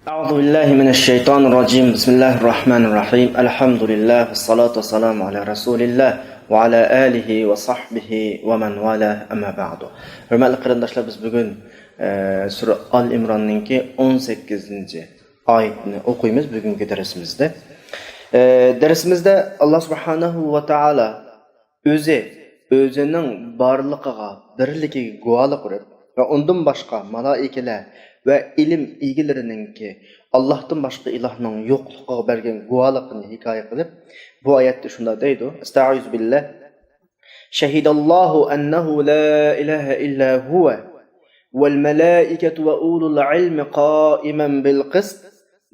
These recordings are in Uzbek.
أعوذ بالله من الشيطان الرجيم بسم الله الرحمن الرحيم الحمد لله والصلاة والسلام على رسول الله وعلى آله وصحبه ومن والاه أما بعد. Hürmetli qarindoshlar, biz bugun Sura Al-Imron'ninki 18. oyatini o'qiymiz bugungi darsimizda. Darsimizda Alloh subhanahu va taolo o'zining borligiga, birligiga guvohlik berib va undan boshqa malaikalar ve ilim ilgilerininki Allah'tan başka ilahның yo'qligiga bergan guvohligini hikoya qilib, bu oyatda shunda deydi: Estaizu billah. Shahidallohu annahu la ilaha illa huwa wal malaikatu wa ulul ilmi qa'iman bil qist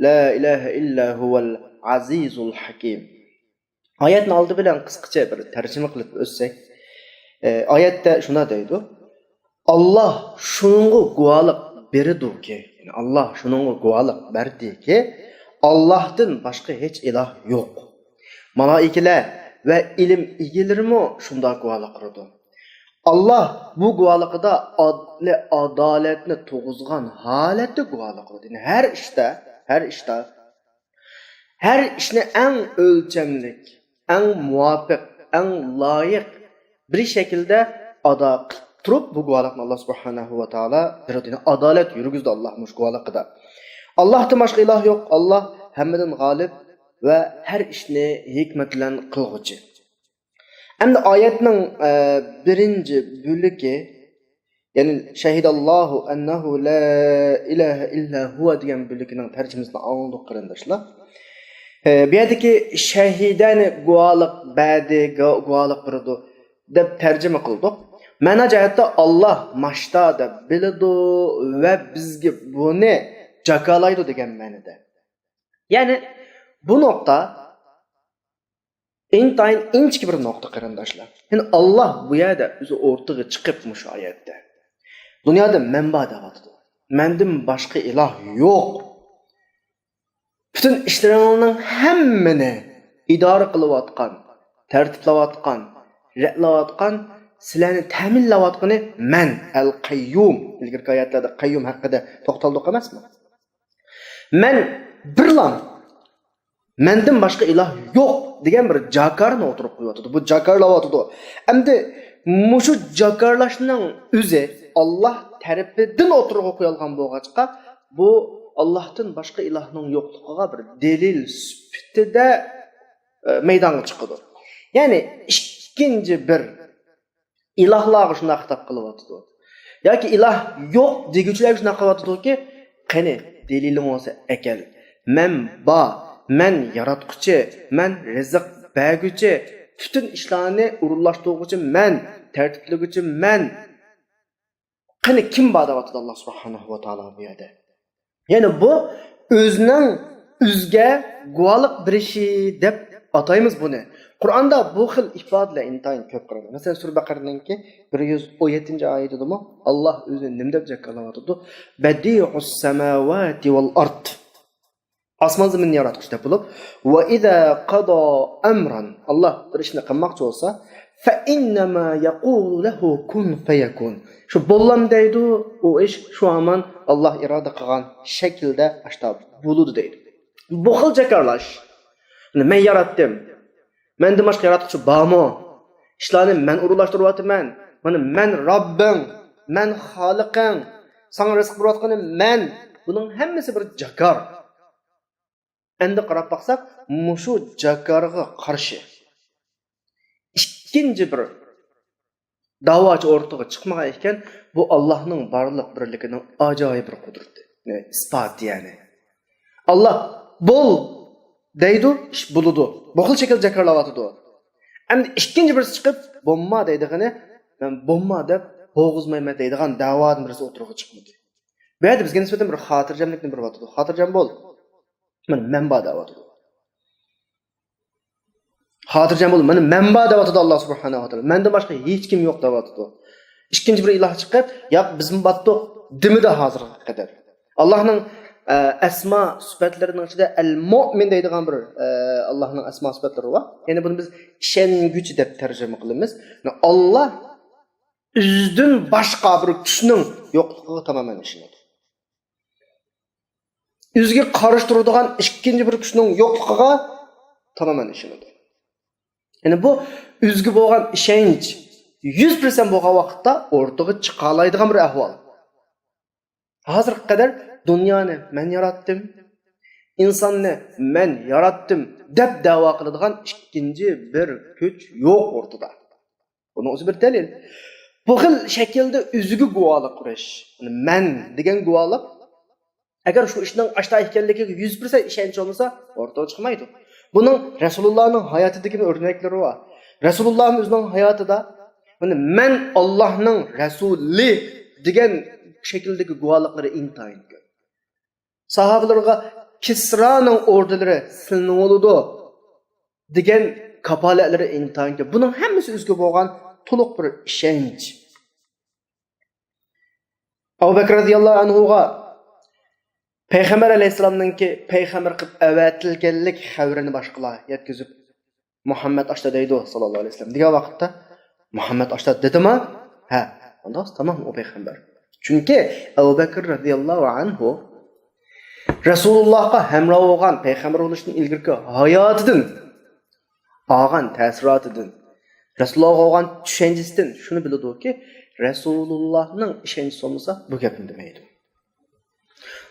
la ilaha illa huval azizul hakim. Oyatni oldi bilan qisqacha bir tarjima qilib o'tsak, oyatda shunda deydi: Allah shunga guvohlik beridir ki, yani Allah şununla guvalık verdi ki, Allah'tan başka hiç ilah yok. Malaikeler ve ilim ilgileri mi şunda guvalık kurdu. Allah bu guvalıkta adaletini toğuzgan halette guvalık kurdu. Yani her işine en ölçemlik, en muvaffak, en layık bir şekilde Turup bu guvalıqni Allah subhanahu wa ta'ala birodine adalet yürgüzdü Allah'mış guvalıqıda. Allah'tan başka ilah yok. Allah hemmeden galip ve her işini hikmetlen kılgıcı. Hem de ayetinin birinci bölüki, yani şehidallahu ennehu la ilahe illa huve diyen bölükünün tercümesini anladık kardeşler. Bir yerdeki şehidani guvalık badi guvalık biridu deb tercüme kıldık. Mana jihatda Allah mashta deb biladi ve bizga buni jakalaydi degan ma'noda. Ya'ni bu nokta intayin inchki bir nokta qarindoshlar. Yani Allah bu yerda o'zi o'rtaga chiqib mush oyatda. Dunyoda manba deyapti. Mendan boshqa iloh yo'q. Bütün ishlaringning hammani idora qilayotgan, tartiblayotgan, ra'layotgan sizlarni ta'minlayotgani men al-qayyum. İlgirki oyatlarda qayyum haqida to'xtaldik emasmi? Men birlam. Mendan boshqa iloh yo'q degan bir jakarni o'tirib qo'yotdi. Bu jakarlayotdi. Endi mushu jakarlashning o'zi Allah tarafidan o'tirib qo'yilgan bo'lg'achqa, bu Allohdan boshqa ilohning yo'qligiga bir delil sifatida maydonga chiqadi. Ya'ni ikkinchi bir ilahlarga shuna xitob qilyapti. Yoki iloh yo'q deguvchilarga shuna qilyapti ki, qani dalilim bo'lsa akal. Men men yaratquchi, men rizq berguchi, bütün ishlarni urunlashtiruvchi men, tartiblaguvchi men. Qani kim bor deyapti Alloh subhanahu va taolo bu yerda. Ya'ni bu o'zining o'zga guvohlik berishi deb ataymiz buni. Qur'onda bu xil ifodalar intayin ko'p qiladi. Masalan, Sura Baqaraninki 117-oyatida Allah o'zini nima deb jakalayotdi? Badi'us samawati wal ard. Osmon zaminni yaratuvchi deb bo'lib, va idza qada amran. Allah bir ishni qilmoqchi bo'lsa, fa innama yaqulu lahu kun fayakun. Shu bo'llam deydi, u ish shu aman Allah iroda qilgan shaklda ashta bo'ludi deydi. Bu xil jakarlash. Men yaratdim. Menden başka yaratıcı bağımı. İşlerini men urulashtiryapman. Mana men Rabbim, men Xoliqim. Sana rizq berayotganim men. Bunun hammasi bir jakar. Endi qarab baqsak, mushu jakarga qarshi ikkinchi bir da'vochi o'rtaga chiqmagan ekan, bu Allohning barliq birligining ajoyib bir qudrati. Isbot yani. Allah bol deydi, ish bo'ladi. Bu xil shaklda jakarlayotdi. Endi ikkinchi birisi chiqib, bomma deydigani, men bomma deb bo'g'izmayman deydigan da'voning birisi o'tirib chiqmadi. Bu yerda bizga nisbatan bir xotirjamlikni beryapti. Xotirjam bo'l. Menba deyapti. Xotirjam bo'l. Meni menba deyapti Alloh subhanahu va taolo. Mendan boshqa hech kim yo'q deyapti. Ikkinchi bir iloh chiqib, yo'q bizim batdiq dimida hozirga qadar. Allohning asma sifatlarining ichida al-mu'min deydigan bir Allohning asma sifatlari bor. Ya'ni buni biz ishonguvchi deb tarjima qilamiz. Allah o'zidan boshqa bir kuchning yo'qligiga tamoman ishonadi. Üzge karşı durduğun ikinci bir kişinin yokluğuna tamamen işinedi. Yani bu üzgü boğan işenç 100% boğan vakitte ortağı çıkalaydıgan bir ahval. Hazır kadar dünyani men yarattım, insanni men yarattım deb da'vo qiladigan ikinci bir kuch yo'q ortada. Bunun o'zi bir dalil. Bu xil shaklda üzgü guvohlik qilish, men degan guvohlik agar shu ishning ashta ekanligiga 100% ishonch olmasa o'rtaga chiqmaydi. Buning Rasulullahning hayotidagi o'rnaklari bor. Rasulullohning o'zining hayotida men Allohning rasuli degan shakldagi guvohliklari intayin ko'p. Sahobalarga Kisraning ordilari silinib oldu degan kapolatlari intayin ko'p. Buning hammasi o'ziga bo'lgan to'liq bir ishonch. Abu Bakr radhiyallohu anhuga Peygamber aleyhisselam'nınki peygamber qilib avatilganlik xabarini boshqalar yetkazib Muhammed ashta deydi sallallohu alayhi vasallam degan vaqtda Muhammed ashta dedimi? Ha, onda tamam o peygamber. Chunki Abu Bakr radhiyallohu anhu Rasulullahga hamroh bo'lgan peygamber bo'lishning ilgirki hayotidan olgan ta'siratidan Rasulullohga olgan tushunchasidan shuni biladiki Rasulullahning ishonchi olmasa bu gapni demaydi.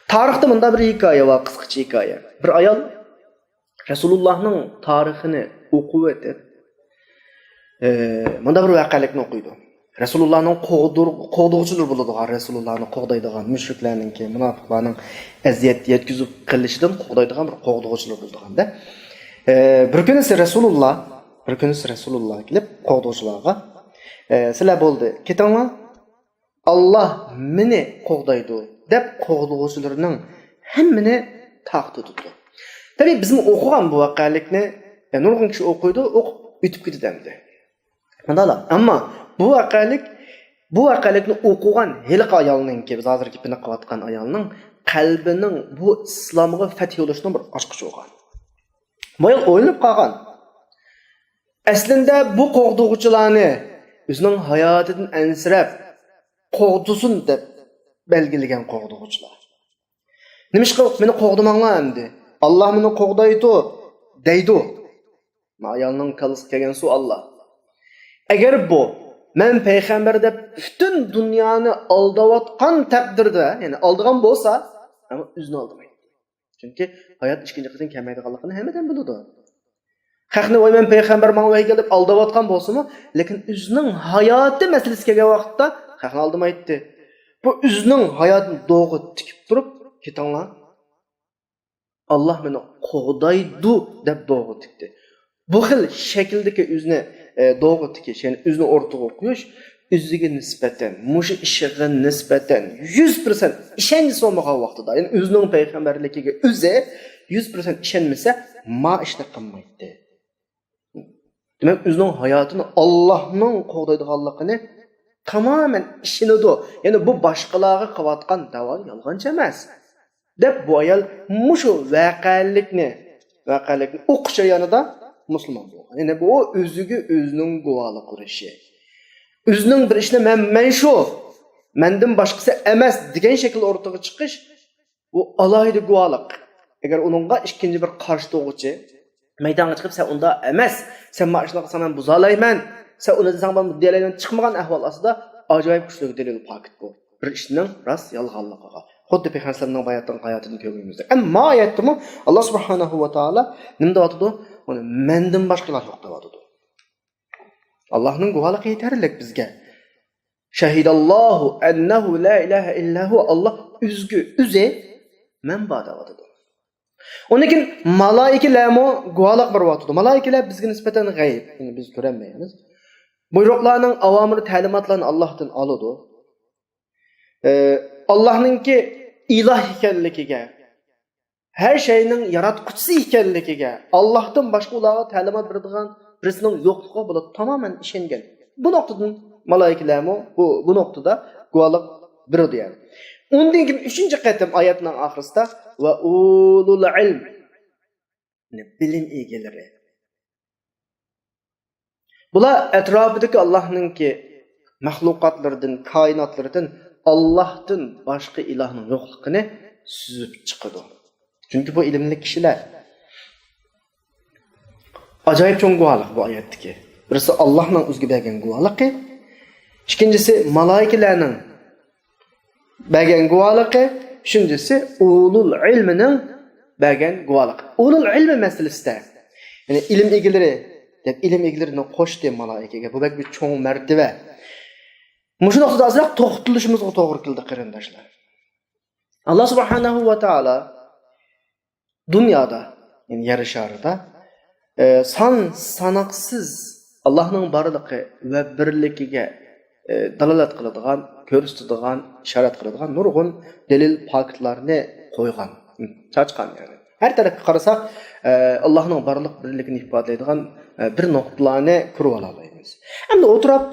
Tarixte bunda bir hikaye var, kısaca hikaye. Bir ayol Resulullah'ın tarihini okup etip, bunda bir vakalikini okuydu. Resulullah'ın kovduğucudur buludu. Resulullah'ın kovdaydıgan müşriklerinin, münafıklarının eziyet yetkizip kılışıdan kovdaydıgan bir kovduğucudur buludu. Bir gün ise Resulullah gelip kovduğucularga sizler oldu. Ketanlar Allah meni kovdaydı. Dep qoğluğucularının hemmini taqdı tuttu. Tabi bizim okugan bu vakalikni nurgun kişi okuydu, ütüp gitti demdi. Ama bu vakalikni okugan helik ayalının ki, biz hazır kipini qavatkan ayalının kalbinin bu İslam'a fethi oluşunun bir açqıcı olgan. Bu ayal oynayıp qalgan. Aslında bu qoğluğucularını özünün hayatından ensirep qoğdusun dep belgilegen qoğduğucular. Nimişqa meni qoğdumanglar endi. Allah meni qoğdaydı deydi. Ayalning kalisi kelgan su Allah. Agar bu men payg'ambar deb bütün dunyoni aldavatgan taqdirda, ya'ni aldigan bo'lsa, ama o'zini aldamaydi. Chunki hayot ikkinchi qism kelmaydiganligini hammadan biladi. Haqni voy men payg'ambar menga kelib aldavatgan bo'lsa-mu, lekin o'zining hayoti masalasi kelgan vaqtda haqni aldamaydi. Bu özünün hayatını doğru tikip durup ketanlar Allah beni qoğdaydı deb doğru tikdi. Bu xil şekildeki özüne doğru tikiş, yani özünü ortaga qo'yish özüge nisbeten, muşu işiğe nisbeten 100% işençisi olmagan vaqtida, yani özünün peygamberligiga o'zi 100% işenmese ma ishni qilmaydi. Demek özünün hayatını Allah'ın qoğdaydiganligini tamamen işinedi. Yani bu başkaları qavatgan dava yalğancha emas. Deb bu ayol mushu vaqalikni o'qish yanida musulmon bo'lgan. Yani bu o'zining guvohlik qilishi. O'zining bir ishni men shu, mendan boshqasi emas degan shaklda o'rtaga chiqish bu alohida guvohlik. Agar uningga ikkinchi bir qarshi to'g'richi maydonga chiqib sen unda emas, sen mana shuni qilsam men buzalayman. Sen onu desang ben diyelerden çıkmagan ahval aslında acayip güçlü delil paket bu. Bir işinin rast yalğanlıqıga. Xuddi Peygamber'nin hayatını görmemizde. Ama ayette mi Allah Subhanahu ve Taala nimde atıdı? Onu menden başkalar yok da atıdı. Allah'ın guvalıqı yeterlik bizge. Şehidallahu ennehu la ilahe illahu Allah üze menbada atıdı. Onun için malaikelermo guvalık bir atıdı. Malaikeler bizge nispeten gayb. Yani biz göremeyiz. Buyruqlarının avamını, təlimatlarını Allah'tan alıdı. Allah'ınki ilah ikenligiga, her şeyinin yaratquchisi ikenligiga, Allah'tan başqa ularga təlimat beradigan birisinin yo'qligi bo'lib tamamen ishongan. Bu noktadan malaikelermi bu noktada guvohlik beradi yani. Ondan keyin 3-chi qatim oyatning oxirisida va ulul ilm, bilim egalari. Bular etrafidagi Allah'ınki mahlukatlardan, kainatlardan Allah'tan başka ilahның yo'qligini süzüp çıkıdı. Çünkü bu ilimli kişiler. Acayip çok guvalık bu ayetteki. Birisi Allah'la özgü bergen guvalıqı. İkincisi malaikelerinin bergen guvalıqı. Üçüncüsü ulul ilminin bergen guvalıqı. Ulul ilmi meselesi de. Yani ilim ilgilerini koş diye malaikege. Bu bir çoğun mertebe. Muşu noktada azırak toxtuluşumuzga toğru kildi qarindaşlar. Allah subhanahu wa ta'ala dünyada, yani yer şarida sanaqsız Allah'ın barlığı ve birligiga dalalat qiladigan, ko'rsatadigan, ishorat qiladigan nurg'un delil faktlarni qo'ygan, chaçqan yani. Her tarafga qarasak Allah'ın barliq birligini ifodalaydigan bir nuqtalarni ko'rib olamiz. Endi o'tirib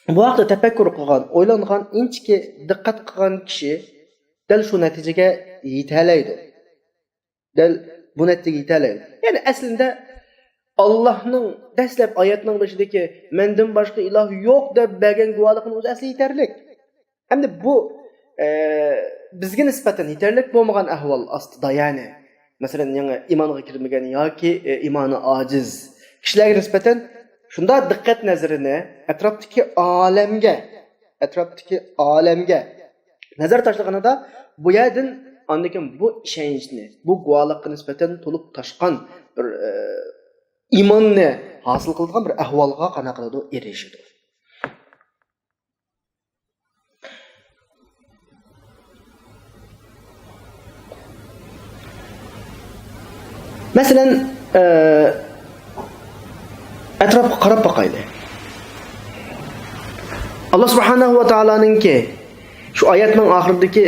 bu vaqtda tafakkur qilgan, o'ylangan, inchki diqqat qilgan kishi dal shu natijaga yetalaydi. Dal bu natijaga yetalaydi. Yani aslında Allah'ın dastlab oyatning boshidagi mendan boshqa iloh yo'q deb bergan guvohligini o'zi asli yetarlik. Hamda bu bizga nisbatan yetarlik bo'lmagan ahvol ostida, ya'ni masalan yangi iymonga kirmagan yoki iymoni ojiz kishilarga nisbatan shunda diqqat nazarini atrofdagi olamga nazar tashlaganida bu yerdan andakin bu ishonchni, bu guvohlikka nisbatan to'liq toshqan bir iymonni hosil qilgan bir ahvolga qanaqa qiladi, erishadi. Masalan, atrofga qarab boqaylik. Allah subhanahu wa ta'alaningki şu oyatning oxiridagi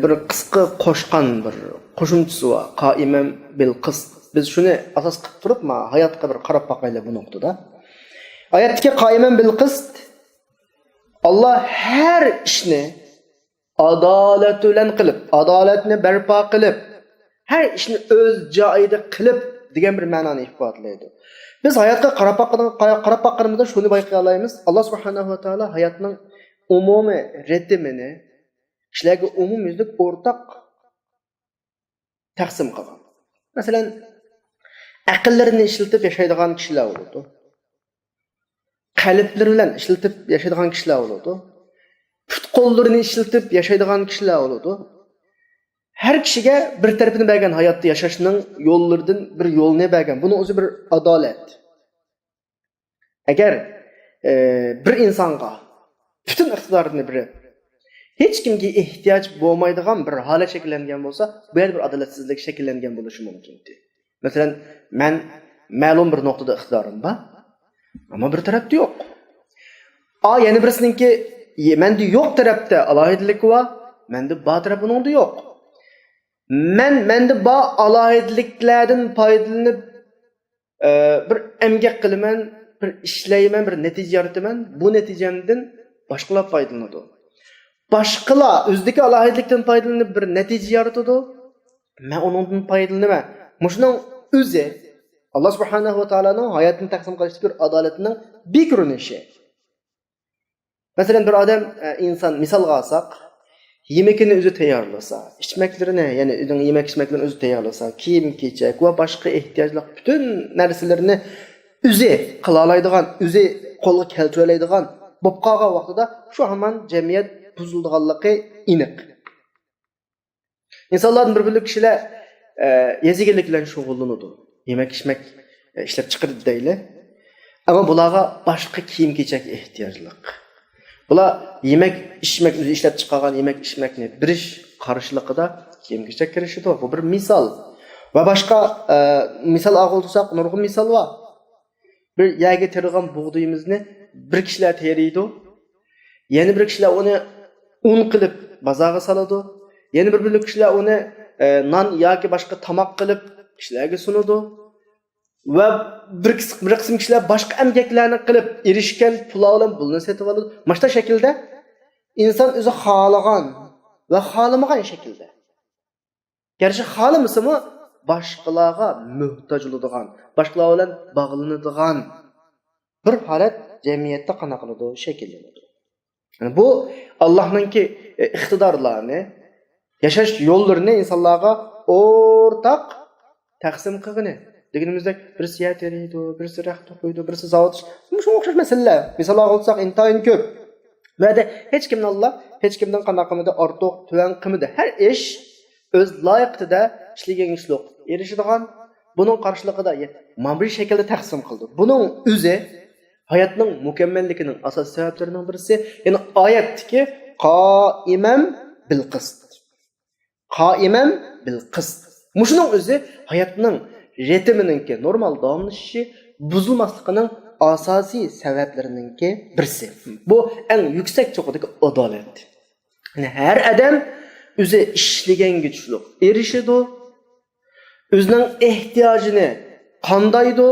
bir qisqa qo'shgan bir qo'shimchasi bor. Qaiman bil qist. Biz shuni asos qilib turib, hayotga bir qarab boqaylik bu nuqtada. Oyatdagi qaiman bil qist Allah her ishni adolat bilan qilib, adolatni barpo qilib, her ishni o'z joyida qilib degan bir ma'noni ifodalaydi. Biz hayotga qarab boqqanimizda shuni bayqay olamiz. Allah subhanahu va taolo hayotning umumiy ritmini kishilarga umumyuzlik o'rtaq taqsim qilgan. Masalan, aqllarini ishlatib yashaydigan kishilar bo'ladi. Qalblari bilan ishlatib yashaydigan kishilar bo'ladi. Put-qo'llarini ishlatib yashaydigan kishilar bo'ladi. Her kişiye bir tarafını bergen hayatta yaşashning yo'llaridan bir yo'lni bergen. Bunu o'zi bir adolat. Agar bir insonga bütün iqtidorini berib, hech kimga ehtiyoj bo'lmaydigan bir holat shakllangan bo'lsa, bu yer bir adolatsizlik shakllangan bo'lishi mumkin. Masalan, men ma'lum bir nuqtada iqtidorim bor, ammo bir tarafda yo'q. Yana birisininki menda yo'q tarafda alohidilik va menda bor tarafida yo'q. Mende ba alayidliklerden faydalanıp bir emgek kılıman, bir işleymen, bir netice yaratıman. Bu neticemden başkalar faydalanıdı. Başkalar özdeki alayidlikten faydalanıp bir netice yaratıdı. Ben onundan faydalanıma. Muşunun özü Allah subhanahu wa ta'ala'nın hayatını taksim kılıştığı bir adaletinin bir görünüşü. Mesela bir adam, insan misal alsak, yemekini özü tayarlasa, içmeklerini, yani yemek içmeklerini özü tayarlasa, kiyim kiyecek ve başka ihtiyaçlar bütün narselerini özü kılalaydıgan, özü kolga keltirelaydıgan bop qalgan vaqtida şu hemen cemiyet buzulduğanlığı iniq. İnsanların bir kişiler yezigelikle şoğullanıdı. Yemek içmek işlep çıkırdı değil. Ama bulara başka kiyim kiyecek ihtiyaçlar. Bular yemek içmek özü işlep çıkargan yemek içmekni bir iş karşılıqida kiyim kiyecek kirişidi. Bu bir misal. Ve başka misal ağıltırsak nurg'un misal var. Bir yerga tergan buğdayimizni bir kişiler teriydi. Yeni bir kişiler onu un qilib bozorga soladi. Yeni bir kişiler onu non yoki başka tamoq qilib kishilarga sunadi. Ve bir kısım kişiler başka emgeklerini kılıp erişken pulavlan bulunu setip alır. Başta şekilde insan özü xalagan ve xalamagan şekilde. Gerçi xalamısı mı başkalarga muhtaç oladigan, başkalar bilan bağlanadigan bir holat cemiyette qanaqalıdı şekillenadi. Yani bu Allah'ınki iqtidorlarını, yaşaş yollarını insanlarga ortak taqsim qilgani. Deganimizda birisi yer teriydi, birisi raxt qo'ydi, birisi zavod. Shunga o'xshash masalalar. Misol olsak intayin ko'p. Ba'da hech kimdan Allah, hech kimdan qanaqa qilmadi, ortiq, tuvan qilmadi. Har ish o'z loyiqtida ishlagan ishliq. Erishadigan buning qarshiligida mana bir shaklda taqsim qildi. Buning o'zi hayotning mukammalligining asos sabablarining birisi, ya'ni oyatdagi qoiman bil qist. Qoiman bil qist. Mushuning o'zi hayotning ritmininki normal davomlashishi buzilmasligining asosiy sabablarininki birisi. Bu eng yuksak cho'qidagi adolat. Yani her adam o'zi ishlagan güçlük erishadi, o'zining ehtiyojini qandaydi,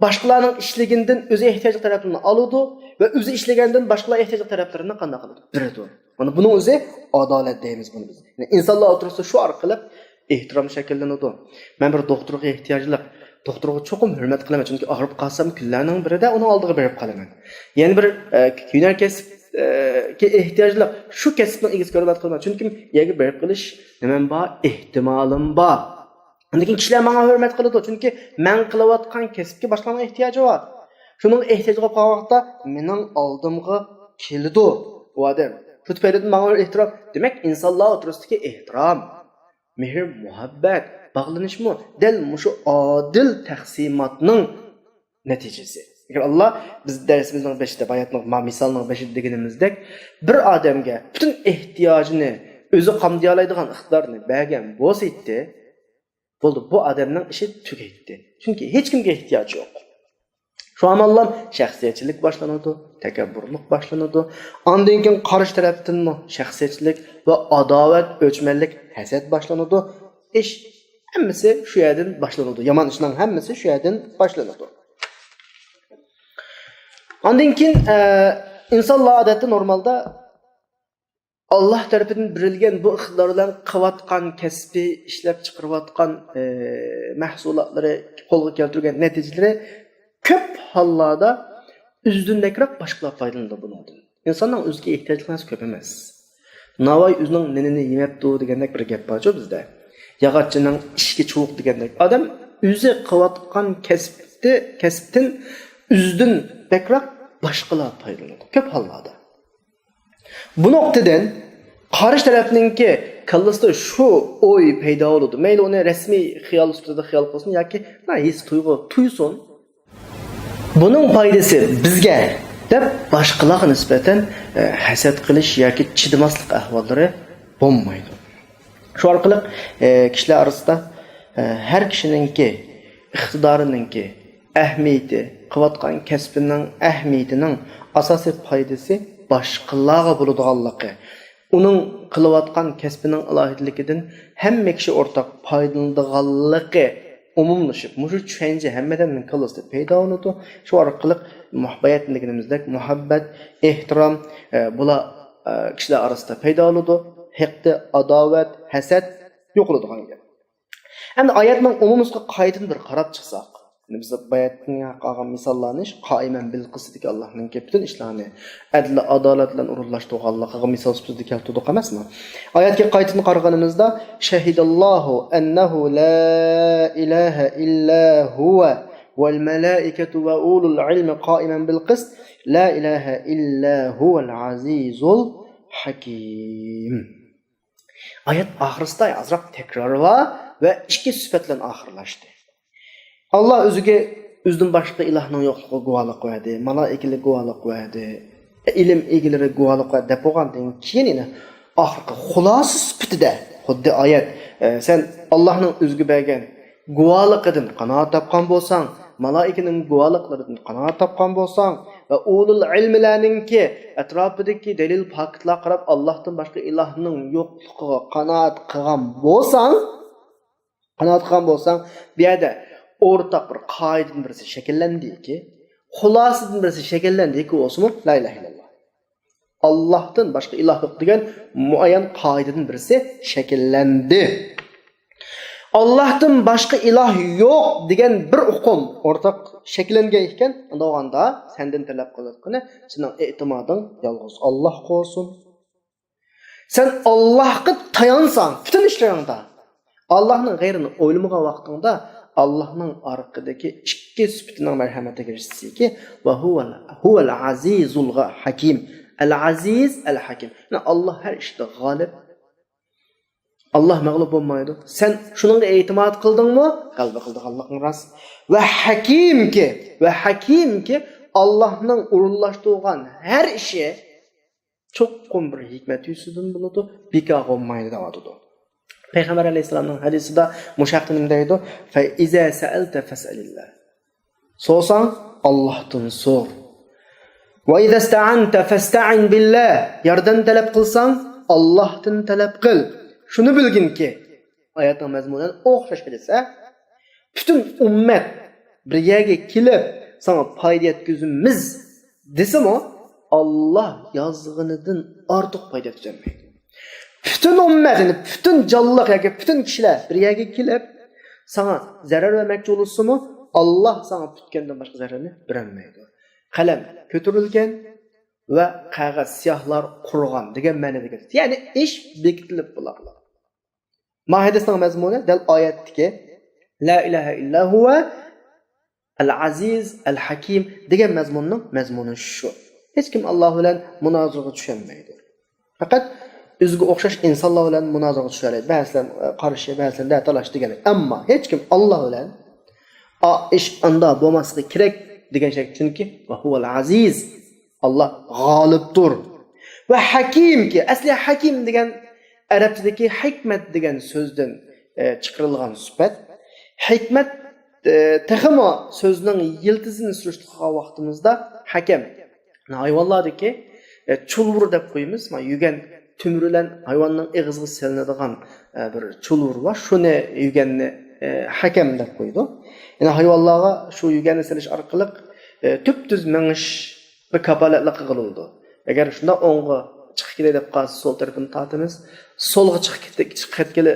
boshqalarning ishlagandan o'zi ehtiyoj tarafini oladi va o'zi ishlagandan boshqalar ehtiyoj taraflarini qanday qiladi? Beradi. Mana buning o'zi adolat deymiz buni biz. Yani insonlar o'tirsa shu orqali ehtirom shakllanadi. Men bir doktorga ehtiyojli, doktorga cho'qim hurmat qilaman, chunki og'rib qolsam kunlarning birida uni oldiga berib qolaman. Yana bir hunar kasbga ehtiyojli shu kasbning egasi hurmat qilaman, chunki yerga berib qilish nima bor, ehtimalim bor. Lekin kishilar menga hurmat qiladi, chunki men qilayotgan kasbga boshqalarning ehtiyoji bor. Shuning ehtiyojiga qaraganda mening oldimga keladi u odam. Shu tufayli menga ehtirom. Demak, insonlar o'tirisidagi ehtirom, mehr, muhabbat, bağlanışmı del muşu adil taqsimotning natijasi. Agar Allah biz dersimizning 5'te bayatning misalning 5'ida deganimizdek bir odamga butun ehtiyojini o'zi qamday oladigan iqtidorni bergan bo'lsa-edi, bo'ldi, bu odamning ishi tugaydi. Chunki hech kimga ehtiyoj yo'q. Şu amallam shaxsiyatchilik boshlanadi, takabburlik boshlanadi. Ondan keyin qarshi tarafdan shaxsiyatchilik va adovat, o'chmanlik, hasad boshlanadi. İş hammasi shu yerdan boshlanadi. Yomon ishning hammasi shu yerdan boshlanadi. Ondan keyin insonlar odatda normalda Allah tarafidan berilgan bu iqtidorlar qilayotgan kasbi ishlab chiqarayotgan mahsulotlari, qo'lga keltirgan natijalari ko'p hollarda o'zidindakiroq boshqalar foydalanadi bundan. Insonning o'ziga ehtiyojlari ko'p emas. Navoiy o'zining nenini yemabdi degandek bir gap bor-ku bizda. Yog'ochchining ishga cho'q degandek. Odam o'zi qilayotgan kasbdan o'zidan bekroq boshqalar foydalanadi ko'p hollarda. Bu nuqtadan qarish tarafninki kallasida shu o'y paydo bo'ladi. Mayli uni rasmiy xiyol ustida xiyol qilsin yoki his tuyg'u tuysun. Buning foydasi bizga deb boshqalarga nisbatan hasad qilish yoki chidamaslik ahvollari bo'lmaydi. Shu orqali kishilar orasida har kishininki iqtidorininki ahamiyati, qilayotgan kasbining ahamiyatining asosiy foydasi boshqalarga bo'ladiganligi. Uning qilayotgan kasbining alohidligidan hamma kishi o'rtaq foydalanadiganligi umumlashib, mushu tushuncha hammadan kallasida paydo bo'ladi. Shu orqali muhabbat deganimizdek muhabbat, ehtirom bular kishilar orasida paydo bo'ladi. Hiqdi, adovat, hasad yo'qoladigan gap. Endi oyatning umumisiga qaytadan bir qarab chiqsak, biz bayatning qolgan misollarni qoiman bil qisdagi Allohning butun ishlarni adl, adolat bilan o'rinlashtirganligiga misol sifatida keltirdik emasmi? Oyatga qaytadan qaraganimizda shahidallohu annahu la ilaha illa huwa wal malaikatu va ulul ilmi qoiman bil qist la ilaha illa huval azizul hakim. Ayet ahırısında azraq tekrar var ve iki sıfatla ahırlaştı. Allah özüden başka ilahının yokluğu guvalık verdi, malaikeli guvalık verdi, ilim ilgileri guvalık verdi. Depoğandan keyin ahırkı xulası sıfatı xuddi ayet sen Allah'ın özgü bergen guvalık edin, qanaat tapqan bolsan, malaikenin guvalıklarından qanaat tapqan bolsan ve ulul ilmilerninki etrafındaki delil fakitler qarab Allah'tan başka ilahının yokluğu qanaat qilgan bolsan, bir yerde ortak bir kaidin birisi şekillendi ki, xulasıdın birisi şekillendi ki olsun mu? La ilahe illallah. Allah'tan başka ilah yok degan muayyan kaidin birisi şekillendi. Allah'tan başka ilah yok degan bir hukum ortak şekillengen iken, onda senden talep kılayotgani senin e'timadın yalnız Allah olsun. Sen Allah'a tayansan bütün işlerinde Allah'ın gayrını oylamagan vaqtında Allah'ın arkadaki iki sübütünün merhamete girişisi ki ve huvel azizul hakim. El aziz el hakim. Yani Allah her işte galip. Allah mağlup olmaydı. Sen şununla itimat kıldın mı? Kalbi kıldık Allah'ın ras. Ve hakim ki Allah'ın urullaştırılan her işe çok bir hikmet yüzüdün buludu. Bika olmaydı da vadıdı. Peygamber Aleyhisselam'ın hadisi de muşaktının deydi. Fe ize se'elte fes'elillah. Sorsan Allah'tan sor. Ve ize sta'ante festa'in billah. Yardım talep kılsan Allah'tan talep kıl. Şunu bilgin ki ayetın mezmunen o'xshash edilse bütün ümmet bir yerga kelib sana payda yetkazimiz desem o Allah yazg'inidan ortiq payda yetkazmaydi. Bütün ümmetini, bütün canlılık yoki bütün kişiler bir yerga kelib sana zarar vermoqchi bo'lsa-mu Allah sana tutgandan boshqa zararni bermaydi. Qalam ko'tarilgan va qog'oz siyahlar qurgan degan ma'noda keladi. Ya'ni ish bekitilib bo'ladi. Mahidesinin mezmunu del ayetteki La ilahe illa huve el-aziz el-hakim degen mezmunu şu. Hiç kim Allah ile münazara düşenmeydi. Fakat üzgü okşaş insanlar ile münazara düşerler. Bazılar karışıyor, bazılar da talaş degeni. Ama hiç kim Allah ile iş anda bulması gerek degen şey. Çünkü ve huvel-aziz Allah galiptir. Ve hakim ki asli hakim degen Arapçadaki hikmet degan so'zdan chiqarilgan sifat. Hikmet texmo so'zning yiltizini surishtirgan vaqtimizda hakem. Hayvonlardagi chulvur deb qo'yamiz. Ma yugan tumrilan hayvonning og'ziga silinadigan bir chulvur bor. Shuni yuganni hakem deb qo'ydi. Ya'ni hayvonlarga shu yuganni silish orqali tüp-tüz mingish bir kapolatlik qilindi. Agar shunda o'ng'a chiqib keladi deb qolsa sol tarafini tortamiz. Solga chiqib ketgili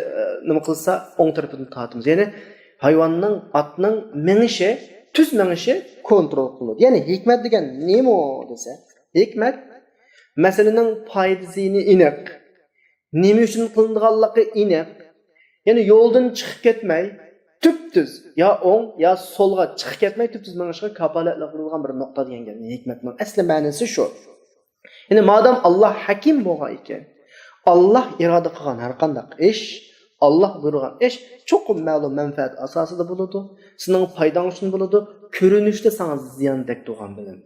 nima qilsa o'ng tarafini tortamiz. Ya'ni hayvonning atning mingishi, tuz mingishi kontrol qilinadi. Ya'ni hikmat degan nima desa, hikmat masalaning foydasini aniq, nima uchun qilinganligi aniq. Ya'ni yo'ldan chiqib ketmay, tüp-tüz ya o'ng ya solga chiqib ketmay tüp-tüz mingishga kapolatlik qilingan bir nuqta degan gap. Hikmatning asli ma'nosi shu. Yani madem Allah hakim bo'lgan ekan, Allah iroda qilgan har qanday ish, Allah buyurgan ish cho'qim ma'lum manfaat asosida bo'ladi. Sizning foydang uchun bo'ladi. Ko'rinishda sana ziyondek turgan bilan,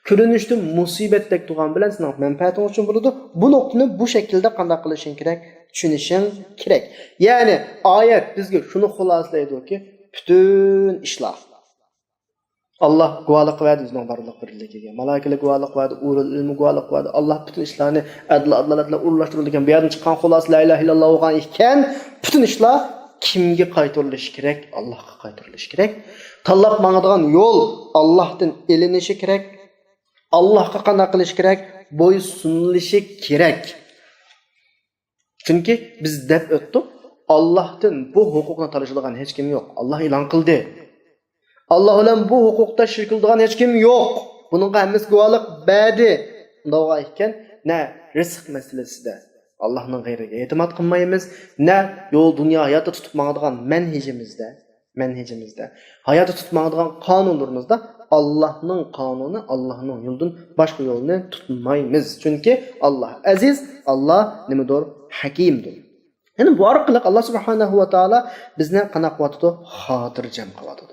ko'rinishda musibatdek turgan bilan sizning manfaating uchun bo'ladi. Bu nuqtani bu shaklda qanday qilishing kerak, tushunishing kerak. Ya'ni oyat bizga shuni xulosalaydi-ki, bütün ishlar Allah guvalıq verdi bizning barliq birligiga. Malaikalar guvalıq verdi, ulul ilmi guvalıq verdi. Allah bütün işlerini adaletlə uğurlaşdırılgan. Bu yerdən çıxan xulas la ilahe illallah olğan ekan, bütün işler kimga qaytarilishi kerak? Allohga qaytarilishi kerak. Tanlab mağadigan yol Allohdan elinishi kerak. Allohga qanday qilish kerak? Bo'y sunilishi kerak. Chunki biz deb o'tdik, Allohdan bu huquqni talashadigan hech kim yo'q. Allah e'lon qildi. Allah bilan bu hukukda shirk qiladigan hech kim yo'q. Buningga hammasi guvohlik berdi. Unday ekan, na rizq masalasida Allohning g'ayriga e'timod qilmaymiz, na yo'l dunyo hayotda tutib mangadigan manhajimizda, hayotda tutib mangadigan qonunlarimizda Allohning qonuni, Allohning yo'lidan boshqa yo'lni tutmaymiz. Chunki Allah aziz, Allah nimadir? Hakimdir. Ya'ni bu orqali Allah subhanahu va taolo bizni qanaq qiladi? Xotirjam qiladi.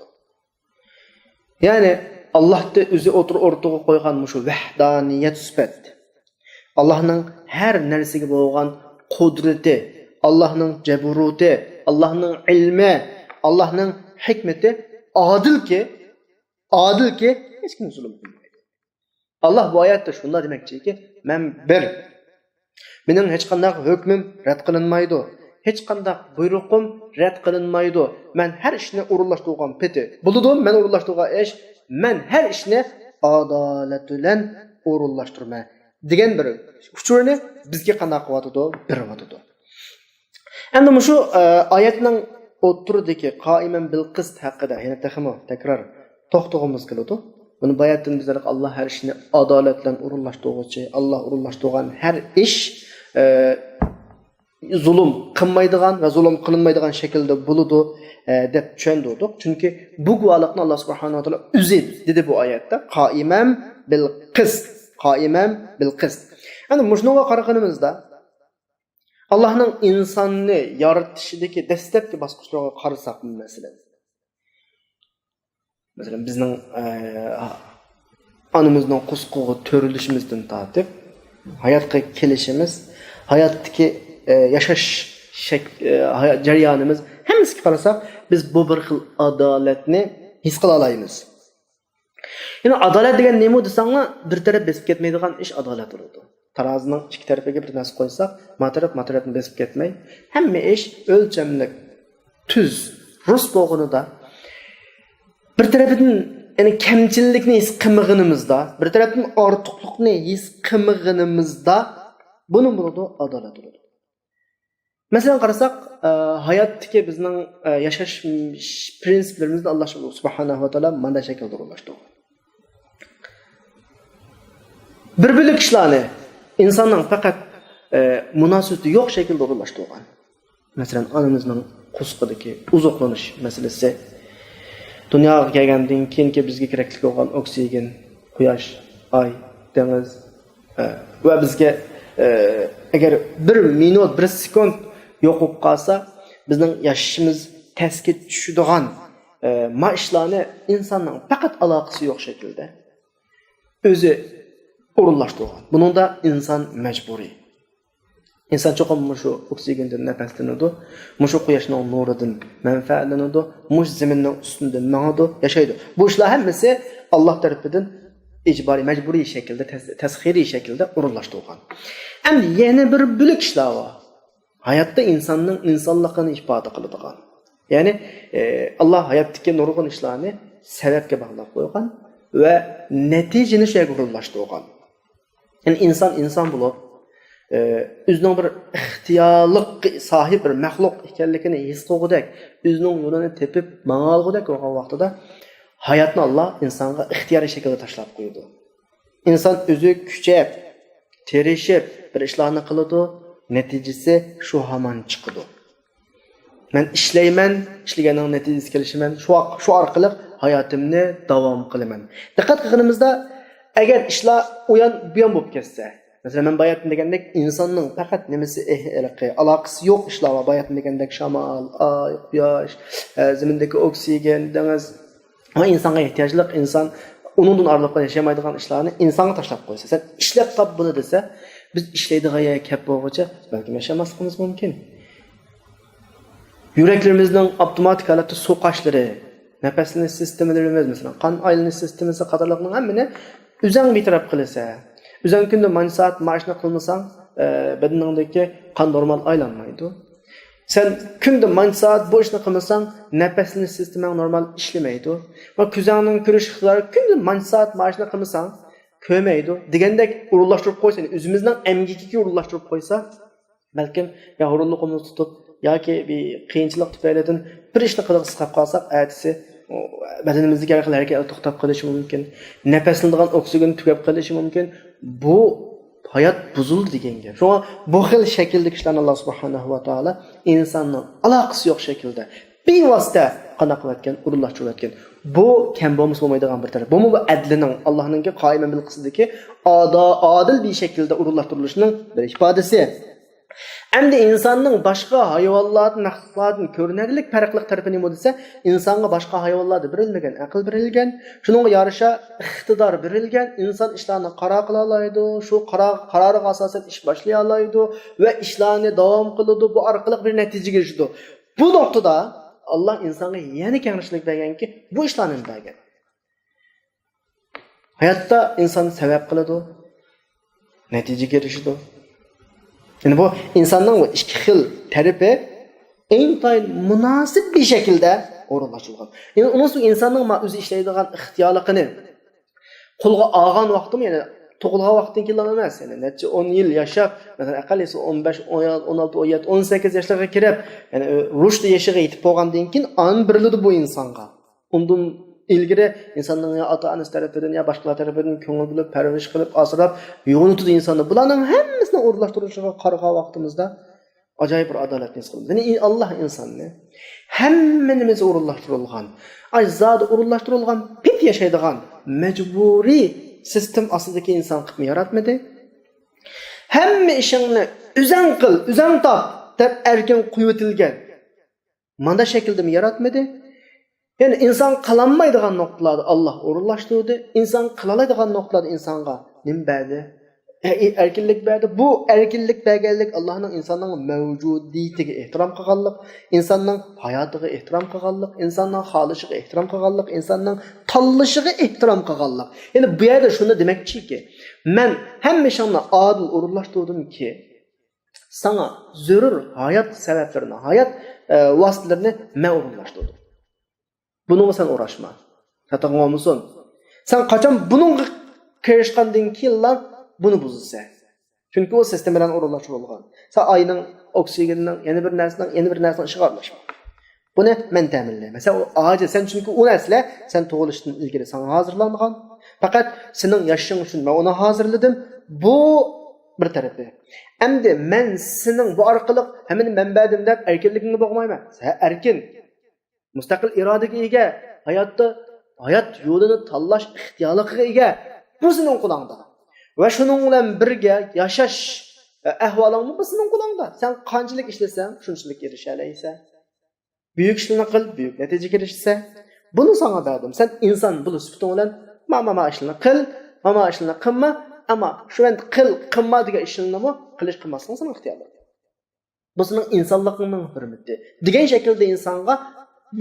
Yani Allah'ta özü ortaga qo'ygan şu vahdaniyet sifat. Allah'ın her narsasiga bo'lgan qudrati, Allah'ın jaburuti, Allah'ın ilmi, Allah'ın hikmeti adil ki hech kim zulm qilmaydi. Allah bu oyatda shunda demoqchiki, men mening hech qanday hukmim rad qilinmaydi. Hech qanday buyruqim rad qilinmaydi. Men har ishni o'rinlashtirgan peti. Bo'ladi, men o'rinlashtirgan ish, men har ishni adolat bilan o'rinlashtirma degan bir uchurni bizga qanday qilyotdi, beryotdi. Endi shu oyatning o'tiridagi qoiman bil qist haqida yana takror to'xtag'imiz keladi. Buni bayatdan bizlar Allah har ishni adolat bilan o'rinlashtiruvchi, Allah o'rinlashtirgan har ish zulüm qılmaydigan ve zulüm qılınmaydigan şekilde buludu deb tushundirdik. Çünkü bu guvohlikni Alloh subhanahu va taolo o'zi dedi bu oyatda qoimam bil qist. Qoimam bil qist. Yani muşnuga qaraganimizda Allah'ın insanını yaratışındaki dastlabki bosqichlarga qarasak mesela bizning anamızning qusqugi törilishimizdan tortib hayotga kelishimiz, hayotdagi yashash jarayonimiz hammasiga qarasak biz bu bir xil adolatni his qila olamiz. Yani adolat degan nima desanglar bir taraf besib ketmaydigan ish adolat bo'ladi. Tarozining ikki tarafiga bir narsa qo'ysak, ma tarafni besib ketmay, hamma ish o'lchamlik, tuz, rus bo'lganida bir tarafdan yani kamchilikni his qilmaganimizda, bir tarafdan ortiqlikni his qilmaganimizda bunun bo'ladi adolat bo'ladi. Masalan qarasak, hayotdagi bizning yashash prinsiplarimizni Alloh subhanahu va taolo mana shaklda o'rnashtirdi. Bir bilik ishlarni insonning faqat munosabati yo'q shaklda o'rnashtirgan. Masalan, onamizning qusqidagi uzoqlanish masalasi, dunyoga kelgandan keyingi bizga kerakli bo'lgan oksigen, quyosh, oy, dengiz va bizga agar 1 minut, 1 sekund yo'q bo'lib qolsa, bizning yashashimiz tasga tushadigan ma ishlarni insonning faqat aloqasi yo'q shaklda o'zi o'rinlashtirgan. Buningda inson majburiy. İnsan çoxum şu oksigendan nefeslenadi, şu quyoshning nuridan manfaatlanadi, zaminning ustida mangadi, yashaydi. Bu ishlar hammasi Alloh tarafidan ijboriy, majburiy shaklda, tasxiriy shaklda o'rinlashtirilgan. Endi yana bir bilik ishlar bor. Hayotda insonning insonligini ifoda qiladigan. Ya'ni Alloh hayotdagi nurg'un ishlarni sababga bog'lab qo'ygan va natijani shunga o'rinlashtirgan. Yani inson bo'lib özünün bir ixtiyorlik sahip bir məxluq ekanligini his qilgudek, özünün yo'lini tepib mang'algudek bo'lgan vaqtida hayotni Alloh insonga ixtiyoriy shaklda tashlab qo'ydi. İnson o'zi kuchab, terishib bir ishlarni qiladi, natijasi shu hamon chiqadi. Men ishlayman, ishlaganning natijasi kelishiman, shu orqali hayotimni davom qilaman. Diqqat qilganimizda agar ishlar uyan buyon bo'lib ketsa, mesela ben bayatım degandek insanın fakat nemesi alakası yok işler var. Bayatım degandek şamal, ay, quyosh, zemindeki oksigen, deniz. Ama insana ihtiyaçlık insan onundan ayrılıkla yaşamaydıgan işlerini insana taşlap koysa. Sen işlep kap bunu dese biz işleydiğe kep boğuca belki yaşamazsınız mümkün. Yüreklerimizden otomatik halatı soğuqaşları, nefesiniz sistemlerimiz mesela kan aylanish sistemisi qatorliqning hammani o'zing bir taraf qilsa Üzən gündə man saat maaşını qılmasan, bedenindeki kan normal aylanmaydı. Sen gündə man saat bu işini qılmasan, nəfəsinin sistemin normal işləməydi. Və küzənin görüş ixtidarı gündə man saat maaşını qılmasan, köməydi. Degəndək urullaşdırıb qoysa, özümüzdən əmgiki urullaşdırıb qoysa, bəlkə ya horulluğumuzu tutub, ya ki bir qiyinçilik tüpəylədən bir işini qılıq sıxab qalsaq, ətisi bedenimizdeki hareketler to'xtab qolishi mumkin. Nefeslanadigan oksigen tugab qolishi mumkin. Bu hayot buzildi degan gap. Shunga bu xil shakldagi ishlarni Alloh subhanahu va taolo insonning aloqasi yo'q shaklda bevosita qana qilayotgan, urilashtirayotgan. Bu kam bo'lmaydigan bir taraf. Bu adlining Allohning qoiman bil qisdagi adil bir shaklda urilashtirishining bir ifodasi. Endi insonning boshqa hayvonlardan, mahsulotlardan ko'rinarli farqli tarafi nima desa, insonga boshqa hayvonlarda berilmagan aql berilgan, shuningga yarasha iqtidor berilgan, inson ishlarni qaror qila oladi, shu qaroriga asosan ish boshlay oladi va ishlarni davom qiladi, bu orqali bir natijaga erishadi. Bu nuqtada Alloh insonga yana kengashlik berganki, bu ishlarni bergan. Hayotda inson sabab qiladi, natijaga erishadi. Yani bu insanın bu iki xil tarafi eng münasip bir şekilde o'rinlashtirilgan. Yani onun için insanın o'zi ishlaydigan ixtiyorligini qo'lga olgan vaqtimi, yani tug'ilgan vaqtdan keyin emas, yani necha 10 yil yashab, mesela aqallisi 15, 16, 17, 18 yoshlarga kirib, yani rushd yashiga yetib bo'lgandan keyin an biriladi bu insonga. Undan ilgari insonning ya ota-onasi tarafidan ya boshqalar tarafidan ko'ngil bilib, parvarish qilib, asrab, yo'nutdi insonni. Bularning hammasini o'rinlashtirishga qaragan vaqtimizda Acayip bir adaletni his qilamiz. Yani Allah insonni hammamiz o'rinlashtirilgan, zodi o'rinlashtirilgan, bit yashaydigan majburiy sistem ostidagi inson qilib yaratmadi. Hamma ishingni o'zing qil, o'zing top deb erkin qo'yib o'tilgan. Mana shaklda yaratmadi. Yani insan kılanmaydıgan noktalarda Allah o'rinlashtirdi. İnsan kılalaydigan noktalarda insonga nima berdi? Erkinlik berdi. Bu erkinlik berganlik Allah'ın insanın mevcudiyetiga ehtirom qilganlik, insanın hayotiga ehtirom qilganlik, insanın xohishiga ehtirom qilganlik, insanın tanlashiga ehtirom qilganlik. Yani bu yerda shuni demakchiki, men hamma ishni adil o'rinlashtirdim ki sana zarur hayot sabablarini, hayot vositalarini men o'rinlashtirdim. Bununla sen uğraşma. Tatağın musun? Sen kaçan bununla karışkandan keyin bunu buzulsa. Çünkü o sistemden uğraşır olgan. Sen ayının oksijenin yeni bir nersinden çıkarmışma. Bunu men təminləyəm. Mesela o ağacı sen çünkü o nəslə sen doğuluşdan ilgili sana hazırlanğan. Fakat senin yaşın üçün ben onu hazırladım. Bu bir tarafı. Əmdi men senin bu arqılıq hemen mənbədim deb erkinligini boğmayman. Sen erkin. Müstakil iradəyə ega, hayat yolunu tanlash ixtiyorligiga ega. Bu sening qo'lingda. Va shuning bilan birga yashash ahvoling bu sening qo'lingda. Sen qanchalik ishlasang, shunchalik erisha olaysan. Buyuk ishlarni qil, buyuk natijaga erishsa, buni senga berdim. Sen inson bo'lib sifating bilan mama ishlarni qil, mama ishlarni qilma, ammo shu endi qilma degan ishlarni qilish qilmasang sen ixtiyorli. Bu sening insonligingning hurmati. Degan shaklda insonga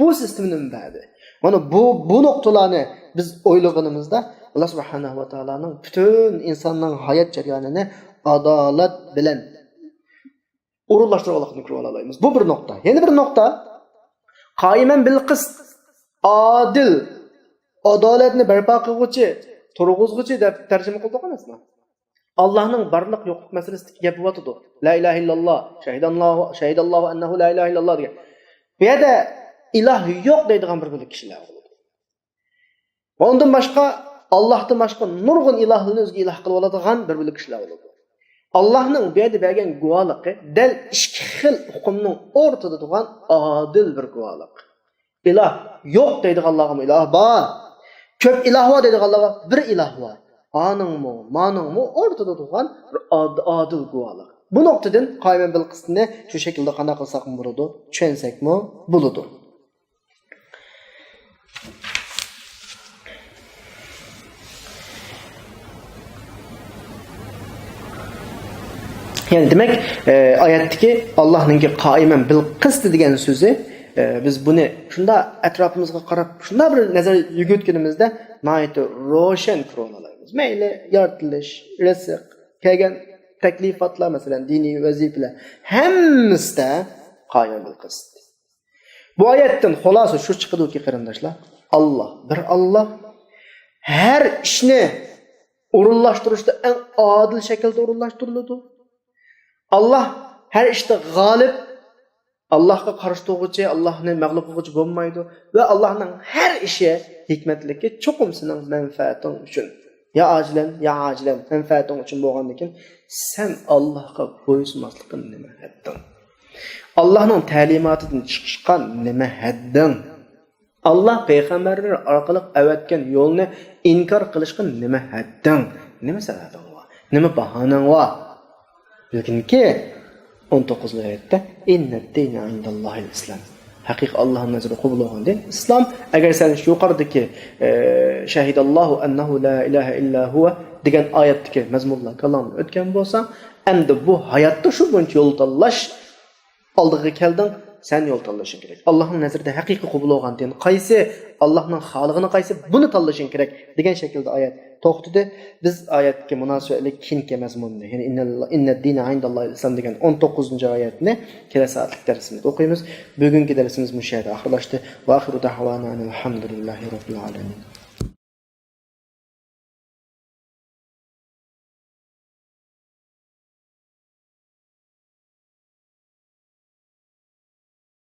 bu sistemin verdi. Mana bu noktalarni biz o'ylaganimizda Allah subhanahu va taolaning bütün insonning hayot jarayonini adolat bilan o'rinlashtirganligini ko'rib olamiz. Bu bir nokta. Yana bir nokta qoiman bil qist, adil, adolatni barpo qiluvchi, turg'izg'uchi deb tarjima qildik emasmi? Allah'ның barliq yo'qlik masalasidagi gapi bo'tadi. La ilaha illalloh, shahidallohu annahu la ilaha illalloh degan. Bu yerda ilah yok deydigan bir kişiler oldu. Ondan başka Allah'tan başka nurgun ilahını özgü ilah kılıp oladigan bir kişiler oldu. Allah'ın bu yerda bergen guvalıqı del ikki xil hukmning o'rtada turgan adil bir guvalık. İlah yok deydigan Allah'ım ilah var. Köp ilah var deydigan Allah'a bir ilah var. Manın mu ortada turgan bir adil guvalık. Bu noktadan qoiman bil qistni shu shaklda qana qilsak bo'ladi, tushensakmi bo'ladi. Yani demek ayetteki Allah'ın ki qaiman bil qist degan so'zi biz bunu şunda etrafımızga qarab şunda bir nazar yugurtganimizda nayeti roşan ko'ra olamiz. Mayli yaratilish, rizq, kelgan taklifatlar mesela dini vazifeler hemmisinde qaiman bil qist. Bu ayetten xulasa şu chiqadi ki qarindoshlar, Allah her ishni o'rinlashtirishda eng adil shaklda o'rinlashtiriladi. Allah her işte g'olib, Allah'a qarshi turg'uchi, Allah'ni mag'lub qiluvchi bo'lmaydi va Allah'ning her işe hikmetligi cho'qim sening manfaating uchun. Ya acilen manfaating uchun bo'lgandan keyin sen Allah'a bo'ysunmaslikni nima etding? Allah'ның ta'limotidan chiqishgan nima hadding? Allah payg'ambarlar orqali avatgan yo'lni inkor qilishga nima hadding? Nima sababing bor? Nima bahonaң bor? Lekinki 19 oyatda innad-dina indallahil islam. Haqiq Allah'ın nazarı qabul olgan din İslam. Agar sen shu yuqoridagi shahidallohu annahu la ilaha illa huwa degan oyatdagi mazmunlar kalomni o'tgan bo'lsa, endi bu hayotda shu bo'yicha yo'l tanlash oldiga kelding, sen yo'l tanlashing kerak. Allah'ın nazarida haqiqiy qabul olgan din qaysi, Allah'ның xalqini qaysi, buni tanlashing kerak degan shaklda oyat to'xtadi. Biz oyatga munosabatli keyingi mazmunni, ya'ni innad-dina indallohil islam degan 19-oyatni kelasi soatlik darsimizda o'qiymiz. Bugungi darsimiz bu yerda oxirlashdi. Va oxiru da'vana alhamdulillahi robbil alamin.